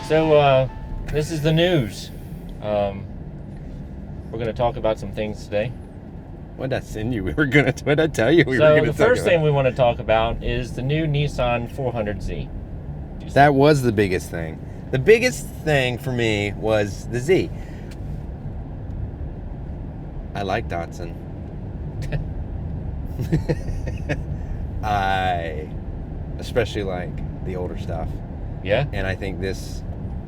So, this is the news. We're going to talk about some things today. What did I send you? What did I tell you we were going to talk about? So, the first thing we want to talk about is the new Nissan 400Z. That was the biggest thing. The biggest thing for me was the Z. I like Datsun. I especially like the older stuff. Yeah? And I think this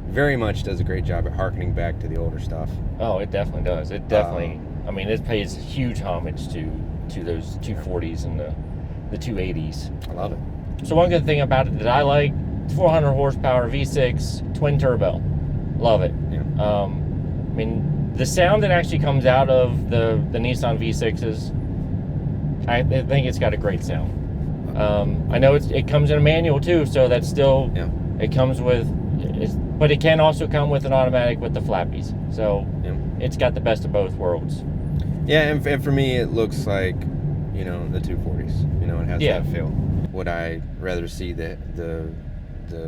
very much does a great job at harkening back to the older stuff. Oh, it definitely does. It definitely, I mean, it pays huge homage to those 240s and the 280s. I love it. So one good thing about it that I like, 400 horsepower V6 twin turbo. Love it. Yeah. I mean, the sound that actually comes out of the Nissan V6s, I think it's got a great sound. I know it comes in a manual too, so that's still, Yeah. it comes with, but it can also come with an automatic with the flappies. So Yeah. it's got the best of both worlds. Yeah, and for me, it looks like, the 240s. It has that feel. Would I rather see the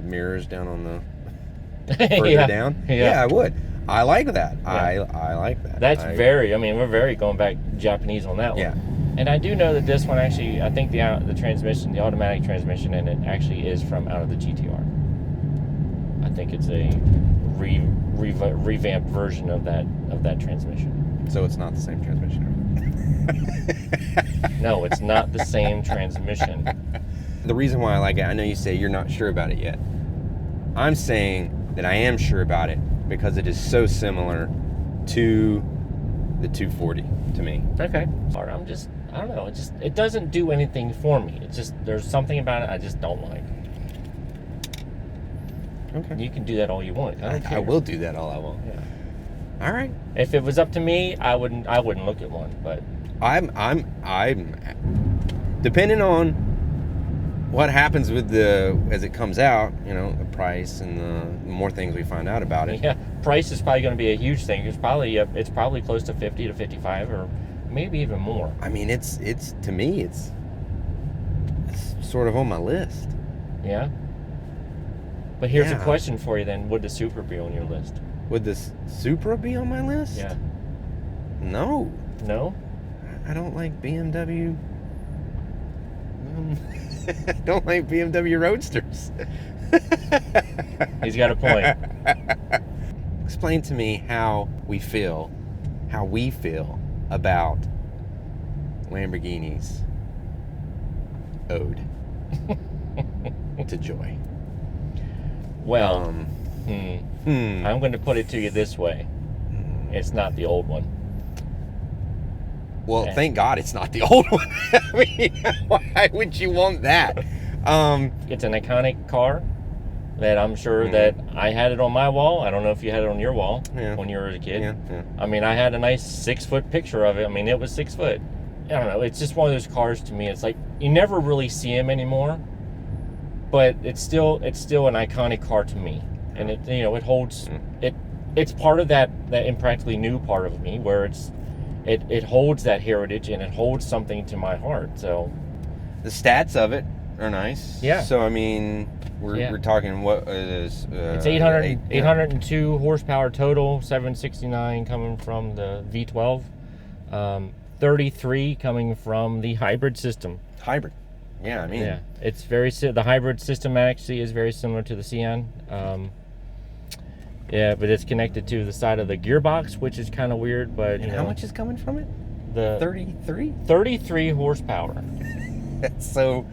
mirrors down on the further down? Yeah, I would. I like that. Yeah. I like that. That's we're very going back Japanese on that one. Yeah. And I do know that this one actually, I think the transmission, the automatic transmission in it actually is from out of the GTR. I think it's a revamped version of that transmission. So it's not the same transmission. No, it's not the same transmission. The reason why I like it, I know you say you're not sure about it yet. I'm saying that I am sure about it because it is so similar to the 240 to me. Okay. Or I don't know. It doesn't do anything for me. It's just, there's something about it I just don't like. Okay. You can do that all you want. I don't care. I will do that all I want. Yeah. All right. If it was up to me, I wouldn't look at one, but I'm depending on what happens with as it comes out, the price and the more things we find out about it. Yeah, price is probably going to be a huge thing. It's probably close to 50 to 55 or maybe even more. I mean, it's to me it's sort of on my list. Yeah. But here's a question for you then. Would the Supra be on your list? Would the Supra be on my list? Yeah. No. No? I don't like BMW. I don't like BMW Roadsters. He's got a point. Explain to me how we feel about Lamborghini's ode to joy. Well, I'm going to put it to you this way. It's not the old one. Well, thank God it's not the old one. I mean, why would you want that? It's an iconic car that I'm sure that I had it on my wall. I don't know if you had it on your wall when you were a kid. Yeah. I mean, I had a nice 6-foot picture of it. I mean, it was 6 foot. I don't know. It's just one of those cars to me. It's like you never really see them anymore, but it's still an iconic car to me. And it holds it. It's part of that impractically new part of me where it holds that heritage and it holds something to my heart. So the stats of it are nice. Yeah. So I mean, we're talking what is it's 802 horsepower total, 769 coming from the V12, 33 coming from the hybrid system. Hybrid. Yeah, I mean. Yeah, it's the hybrid system actually is very similar to the Cian. Yeah, but it's connected to the side of the gearbox, which is kind of weird, but how much is coming from it? The 33? 33 horsepower. That's so...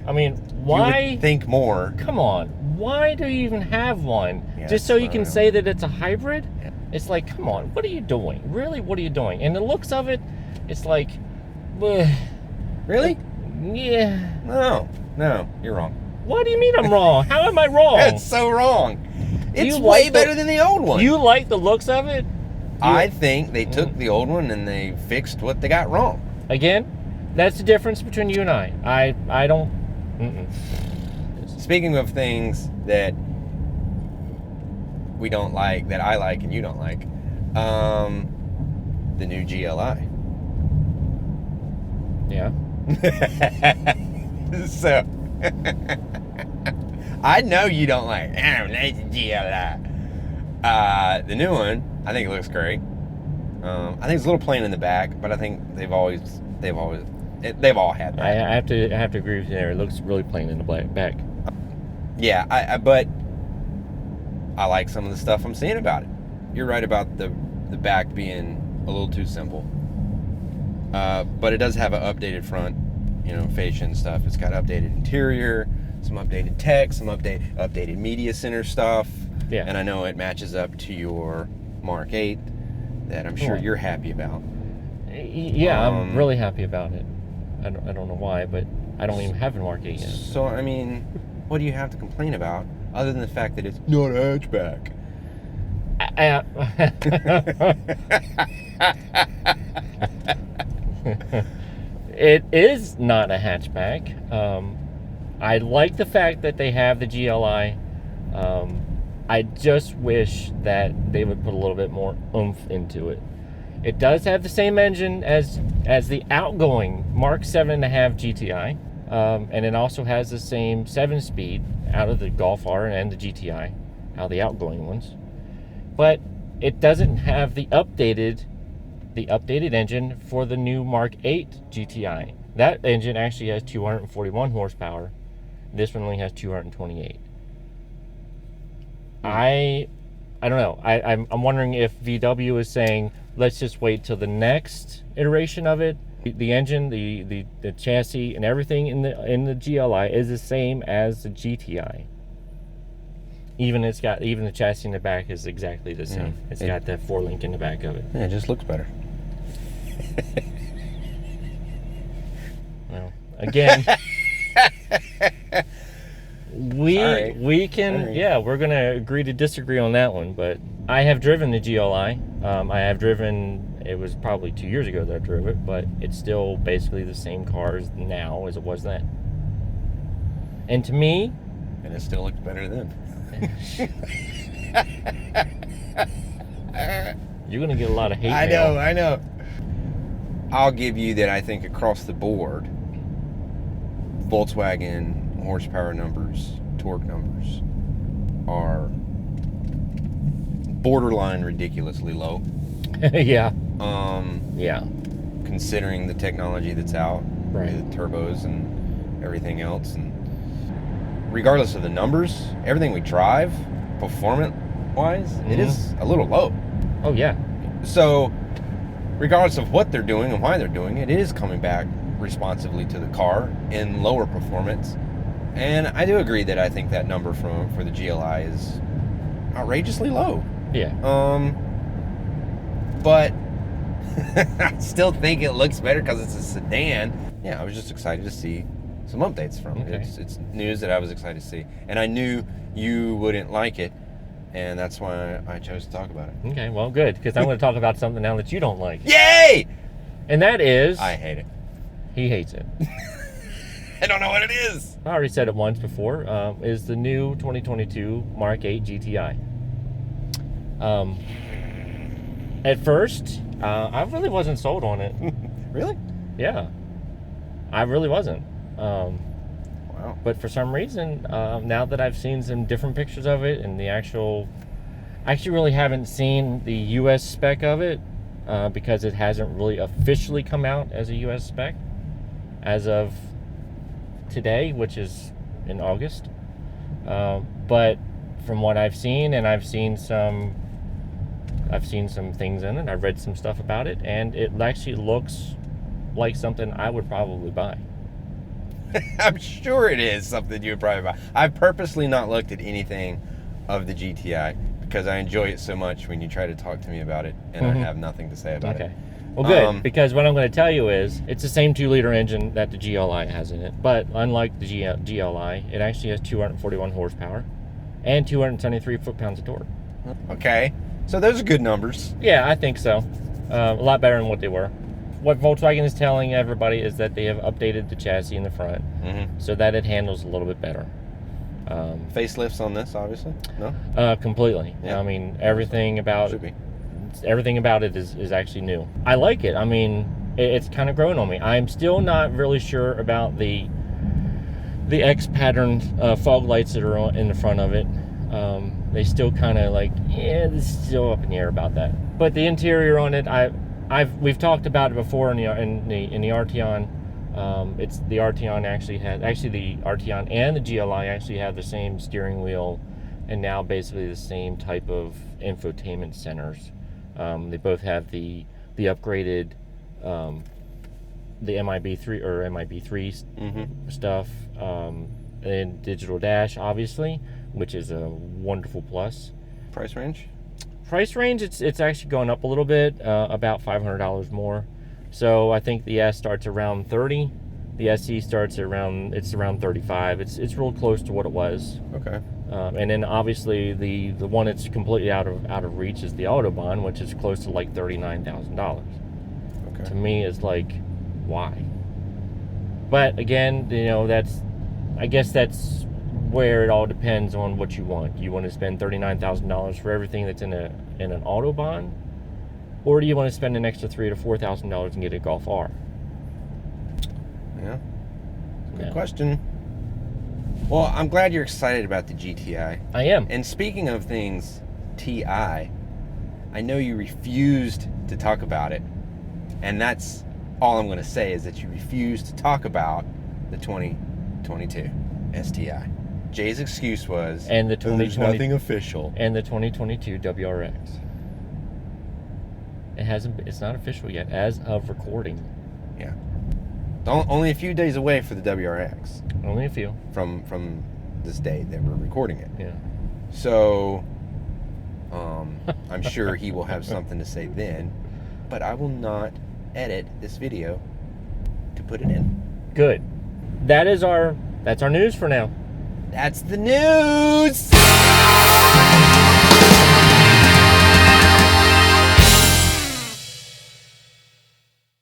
I mean, why... You would think more. Come on. Why do you even have one? Yeah, just so you can say that it's a hybrid? Yeah. It's like, come on, what are you doing? Really, what are you doing? And the looks of it, it's like... Really? Yeah. No, you're wrong. What do you mean I'm wrong? How am I wrong? That's so wrong. It's way better than the old one. You like the looks of it? I think they took the old one and they fixed what they got wrong. Again, that's the difference between you and I. I don't... Speaking of things that we don't like, that I like and you don't like, the new GLI. Yeah. So I know you don't like the GLI. The new one, I think it looks great. I think it's a little plain in the back, but I think they've all had that. I have to agree with you there. It looks really plain in the back. Yeah, but I like some of the stuff I'm seeing about it. You're right about the back being a little too simple. But it does have an updated front, fascia and stuff. It's got updated interior, some updated tech, some updated media center stuff. Yeah. And I know it matches up to your Mark 8 that I'm sure you're happy about. Yeah, I'm really happy about it. I don't know why, but I don't even have a Mark 8 yet. So, I mean, what do you have to complain about other than the fact that it's not a hatchback? It is not a hatchback. I like the fact that they have the GLI. I just wish that they would put a little bit more oomph into it. It does have the same engine as the outgoing Mark 7.5 GTI, and it also has the same 7-speed out of the Golf R and the GTI, out of the outgoing ones. But it doesn't have the updated engine for the new Mark 8 GTI. That engine actually has 241 horsepower. This one only has 228. I don't know. I'm wondering if VW is saying, let's just wait till the next iteration of it. The engine, the chassis, and everything in the GLI is the same as the GTI. Even the chassis in the back is exactly the same. It's got that 4-link in the back of it. Yeah, it just looks better. Well, again, we can, we're going to agree to disagree on that one, but I have driven the GLI. I have driven, it was probably 2 years ago that I drove it, but it's still basically the same cars now as it was then. And to me... And it still looks better then. You're going to get a lot of hate I mail. know. I'll give you that. I think across the board, Volkswagen horsepower numbers, torque numbers are borderline ridiculously low. Yeah. Yeah. Considering the technology that's out, right, with turbos and everything else, and regardless of the numbers, everything we drive, performance-wise, it is a little low. Oh yeah. So, regardless of what they're doing and why they're doing it, it is coming back responsively to the car in lower performance. And I do agree that I think that number for the GLI is outrageously low. Yeah. But I still think it looks better because it's a sedan. Yeah, I was just excited to see some updates from it. Okay. It's news that I was excited to see. And I knew you wouldn't like it, and that's why I chose to talk about it. Okay, well, good, because I'm going to talk about something now that you don't like. Yay! And that is... I hate it. He hates it. I don't know what it is. I already said it once before. Is the new 2022 Mark 8 GTI. At first, I really wasn't sold on it. Really? Yeah. I really wasn't. Wow. But for some reason, now that I've seen some different pictures of it and the actual... I actually really haven't seen the US spec of it because it hasn't really officially come out as a US spec as of today, which is in August. But from what I've seen, and I've seen some things in it, I've read some stuff about it, and it actually looks like something I would probably buy. I'm sure it is something you would probably buy. I've purposely not looked at anything of the GTI because I enjoy it so much when you try to talk to me about it, and I have nothing to say about it. Well, good, because what I'm going to tell you is it's the same 2-liter engine that the GLI has in it, but unlike the GLI, it actually has 241 horsepower and 273 foot-pounds of torque. Okay, so those are good numbers. Yeah, I think so. A lot better than what they were. What Volkswagen is telling everybody is that they have updated the chassis in the front so that it handles a little bit better. Facelifts on this, obviously? No? Completely. Yeah. I mean, everything about it is actually new. I like it. I mean, it's kind of growing on me. I'm still not really sure about the the X pattern fog lights that are in the front of it. They still kind of like, it's still up in the air about that. But the interior on it, we've talked about it before in the Arteon. It's the Arteon the Arteon and the GLI actually have the same steering wheel, and now basically the same type of infotainment centers. They both have the upgraded the MIB3 or MIB3 stuff, and digital dash, obviously, which is a wonderful plus. Price range? It's actually going up a little bit, about $500 more. So I think the S starts around 30. The SE starts around 35. It's real close to what it was. Okay. And then obviously the one that's completely out of reach is the Autobahn, which is close to like $39,000. Okay. To me, it's like, why? But again, I guess that's where it all depends on what you want. You want to spend $39,000 for everything that's in an Autobahn, or do you want to spend an extra $3,000 to $4,000 and get a Golf R? Yeah. Good question. Well, I'm glad you're excited about the GTI. I am. And speaking of things, TI, I know you refused to talk about it, and that's all I'm going to say is that you refused to talk about the 2022 STI. Jay's excuse was, and the there's nothing official. And the 2022 WRX. It's not official yet, as of recording. Yeah. Only a few days away for the WRX. Only a few. From this day that we're recording it. Yeah. So, I'm sure he will have something to say then, but I will not edit this video to put it in. Good. That's our news for now. That's the news!